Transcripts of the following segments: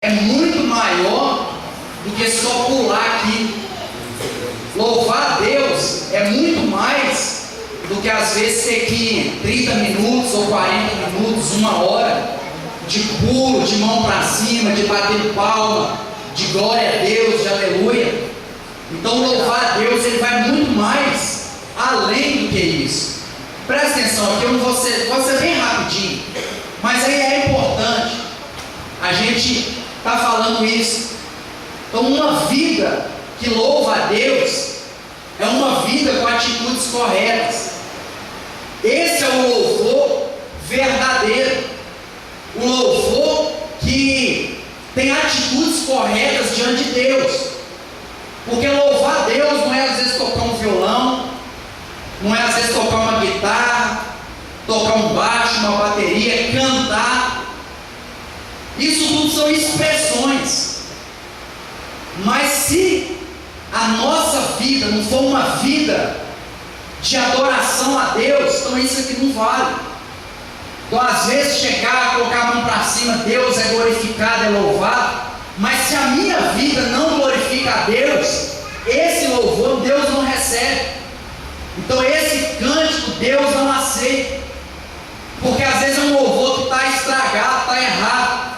é muito maior do que só pular aqui. Louvar a Deus é muito mais do que às vezes ter que 30 minutos ou 40 minutos, 1 hora de pulo, de mão para cima, de bater palma, de glória a Deus, de aleluia. Então louvar a Deus, ele vai muito mais além do que isso. Presta atenção aqui, eu não vou ser bem rapidinho, mas aí é importante a gente está falando isso. Então uma vida que louva a Deus é uma vida com atitudes corretas. Esse é o louvor verdadeiro, o louvor que tem atitudes corretas diante de Deus. Porque louvar a Deus não é às vezes tocar um violão, não é às vezes tocar uma guitarra, tocar um baixo, uma bateria, cantar. Isso tudo são expressões. Mas se a nossa vida não for uma vida de adoração a Deus, então isso aqui não vale. Então às vezes chegar, colocar a mão para cima, Deus é glorificado, é louvado, mas se a minha vida não glorifica a Deus, esse louvor Deus não recebe. Então esse cântico Deus não aceita, porque às vezes é um louvor que está estragado, está errado,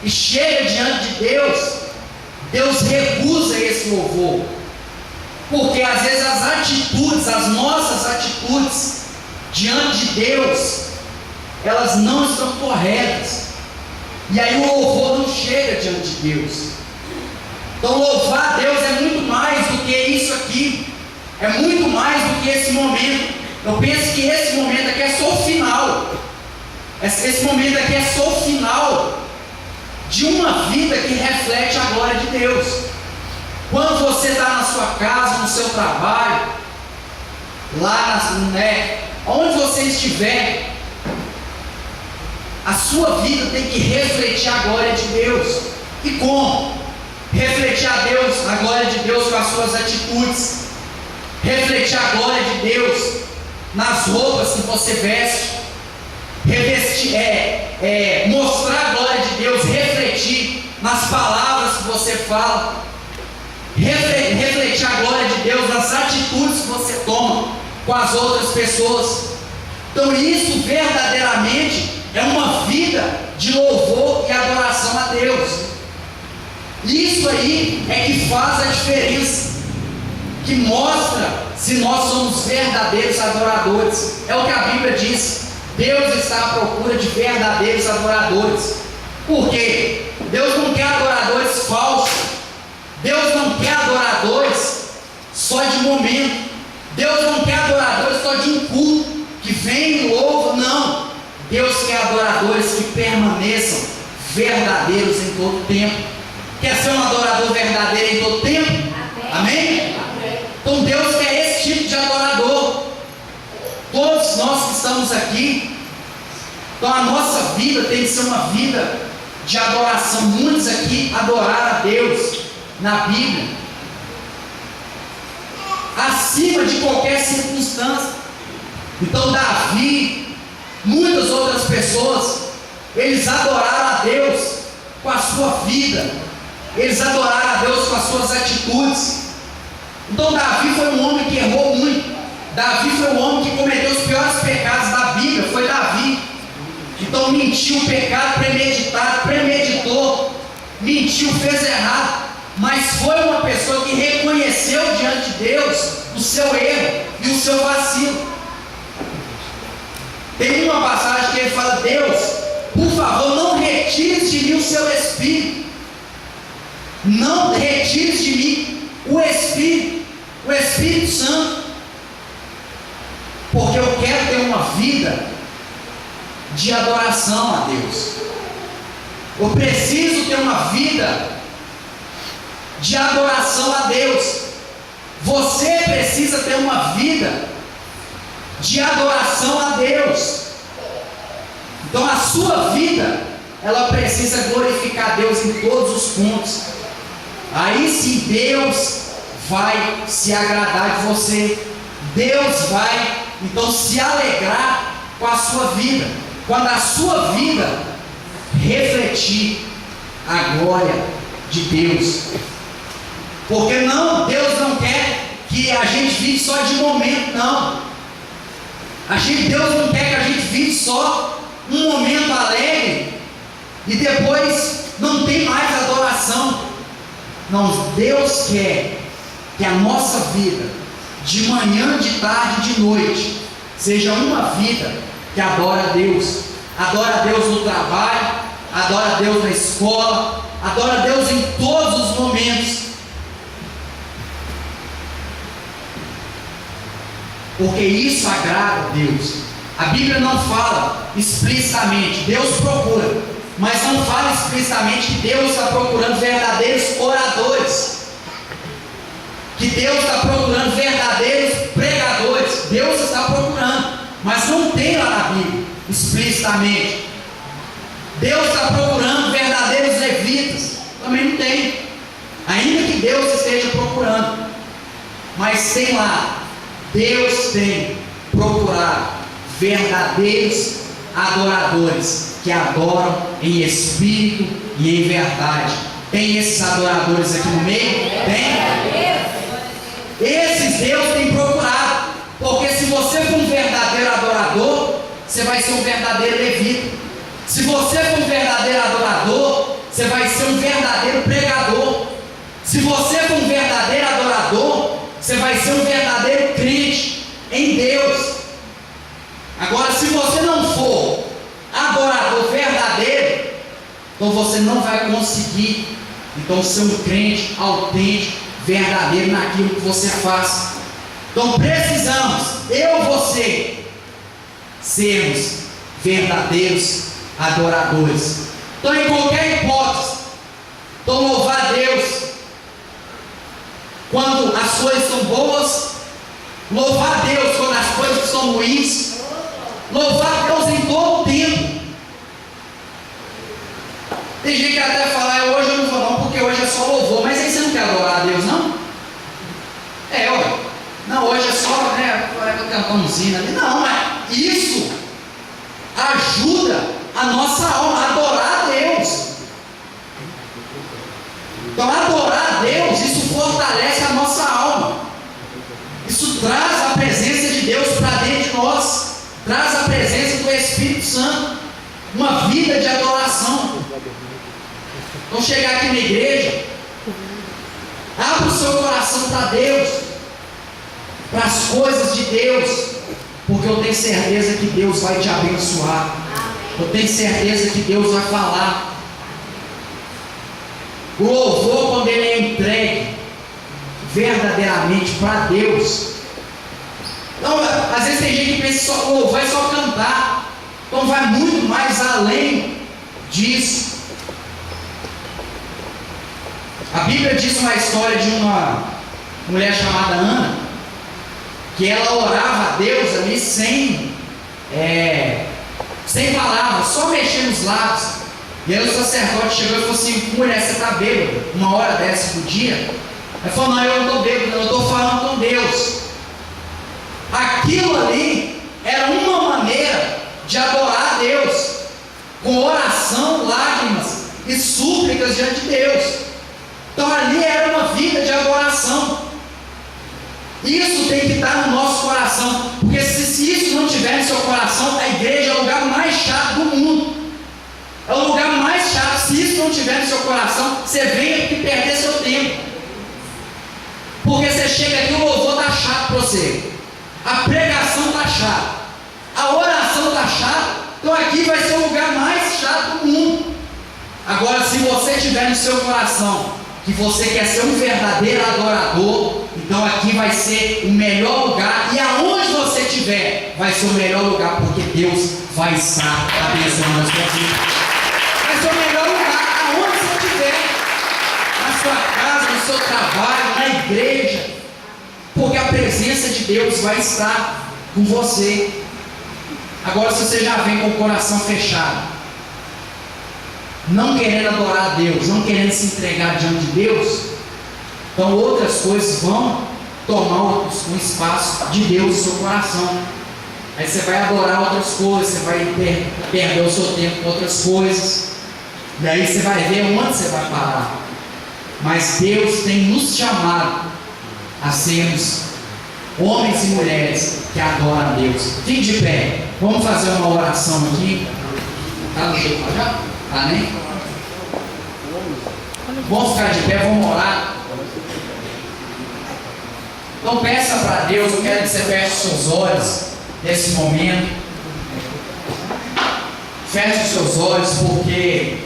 e chega diante de Deus, Deus recusa esse louvor, porque às vezes as atitudes, as nossas atitudes diante de Deus, elas não estão corretas, e aí o louvor não chega diante de Deus. Então louvar a Deus é muito mais do que isso aqui, é muito mais do que esse momento. Eu penso que esse momento aqui é só o final, esse momento aqui é só o final de uma vida que reflete a glória de Deus. Quando você está na sua casa, no seu trabalho, lá onde você estiver, a sua vida tem que refletir a glória de Deus. E como? Refletir a glória de Deus com as suas atitudes, refletir a glória de Deus nas roupas que você veste, mostrar a glória de Deus, refletir nas palavras que você fala, refletir a glória de Deus nas atitudes que você toma com as outras pessoas. Então isso verdadeiramente é uma vida de louvor e adoração a Deus. Isso aí é que faz a diferença, que mostra se nós somos verdadeiros adoradores. É o que a Bíblia diz: Deus está à procura de verdadeiros adoradores. Por quê? Deus não quer adoradores falsos. Deus não quer adoradores só de momento. Deus não quer adoradores só de um culto, que vem e louva. Não. Deus quer adoradores que permaneçam verdadeiros em todo tempo. Quer ser um adorador verdadeiro em todo tempo? Amém? Então Deus quer esse tipo de adorador. Todos nós que estamos aqui, então a nossa vida tem que ser uma vida de adoração. Muitos aqui adoraram a Deus na Bíblia acima de qualquer circunstância. Então Davi, muitas outras pessoas, eles adoraram a Deus com a sua vida, eles adoraram a Deus com as suas atitudes. Então Davi foi um homem que errou muito. Davi foi o homem que cometeu os piores pecados da Bíblia, foi Davi. Então mentiu, pecado premeditado, premeditou, mentiu, fez errado, mas foi uma pessoa que reconheceu diante de Deus o seu erro e o seu vacilo. Tem uma passagem que ele fala: Deus, por favor, não retire de mim o seu Espírito, não retire de mim o Espírito Santo, porque eu quero ter uma vida de adoração a Deus. Eu preciso ter uma vida de adoração a Deus. Você precisa ter uma vida de adoração a Deus. Então a sua vida, ela precisa glorificar a Deus em todos os pontos. Aí sim Deus vai se agradar de você. Deus vai então se alegrar com a sua vida, quando a sua vida refletir a glória de Deus. Porque Deus não quer que a gente vive só de momento, não. Deus não quer que a gente vive só um momento alegre e depois não tem mais adoração. Não, Deus quer que a nossa vida, de manhã, de tarde, de noite, seja uma vida que adora a Deus. Adora a Deus no trabalho, adora a Deus na escola, adora a Deus em todos os momentos. Porque isso agrada a Deus. A Bíblia não fala explicitamente, Deus procura, mas não fala explicitamente que Deus está procurando verdadeiros oradores, que Deus está procurando verdadeiros pregadores. Deus está procurando, mas não tem lá na Bíblia explicitamente. Deus está procurando verdadeiros levitas, também não tem, ainda que Deus esteja procurando, mas tem lá, Deus tem procurado verdadeiros adoradores que adoram em espírito e em verdade. Tem esses adoradores aqui no meio? Tem? Esses Deus tem procurado, porque se você for um verdadeiro adorador, você vai ser um verdadeiro levita. Se você for um verdadeiro adorador, você vai ser um verdadeiro pregador. Se você for um verdadeiro adorador, você vai ser um verdadeiro crente em Deus. Agora, se você não for adorador verdadeiro, então você não vai conseguir ser um crente autêntico, verdadeiro naquilo que você faz. Então precisamos, eu e você, sermos verdadeiros adoradores. Então, em qualquer hipótese, louvar a Deus quando as coisas são boas, louvar a Deus quando as coisas são ruins, louvar a Deus em todo o tempo. Tem gente que até fala, hoje eu não vou não, porque hoje é só louvor, mas aí você não quer adorar a Deus, não? Olha, não, hoje é só, eu cantar um hino ali. Não, mas isso ajuda a nossa alma a adorar a Deus. Então, adorar a Deus, isso fortalece a nossa alma. Isso traz a presença de Deus para dentro de nós, traz a presença do Espírito Santo, uma vida de adoração. Então, chegar aqui na igreja, abra o seu coração para Deus, para as coisas de Deus, porque eu tenho certeza que Deus vai te abençoar. Eu tenho certeza que Deus vai falar. O louvor, quando ele é entregue verdadeiramente para Deus. Então, às vezes tem gente que pensa que só louvar é só cantar. Então vai muito mais além disso. A Bíblia diz uma história de uma mulher chamada Ana, que ela orava a Deus ali sem palavras, só mexendo os lábios. E aí o sacerdote chegou e falou assim: mulher, você está bêbada? Uma hora dessa por dia? Ela falou: não, eu não estou bêbada, eu estou falando com Deus. Aquilo ali era uma maneira de adorar a Deus, com oração, lágrimas e súplicas diante de Deus. Então ali era uma vida de adoração. Isso tem que estar no nosso coração, porque se isso não tiver no seu coração, a igreja é o lugar mais chato do mundo. É o lugar mais chato. Se isso não tiver no seu coração, você vem aqui perder seu tempo, porque você chega aqui, o louvor está chato para você, a pregação está chata, a oração está chata. Então aqui vai ser o lugar mais chato do mundo. Agora, se você tiver no seu coração que você quer ser um verdadeiro adorador, então aqui vai ser o melhor lugar, e aonde você estiver vai ser o melhor lugar, porque Deus vai estar abençoando a sua vida. Vai ser o melhor lugar, aonde você estiver, na sua casa, no seu trabalho, na igreja, porque a presença de Deus vai estar com você. Agora, se você já vem com o coração fechado, não querendo adorar a Deus, não querendo se entregar diante de Deus, então outras coisas vão tomar um espaço de Deus no seu coração. Aí você vai adorar outras coisas, você vai perder o seu tempo com outras coisas. E aí você vai ver onde você vai parar. Mas Deus tem nos chamado a sermos homens e mulheres que adoram a Deus. Fique de pé. Vamos fazer uma oração aqui. Tá no jeito já? Tá, né? Vamos ficar de pé, vamos orar. Então peça para Deus, eu quero que você feche os seus olhos nesse momento. Feche os seus olhos, porque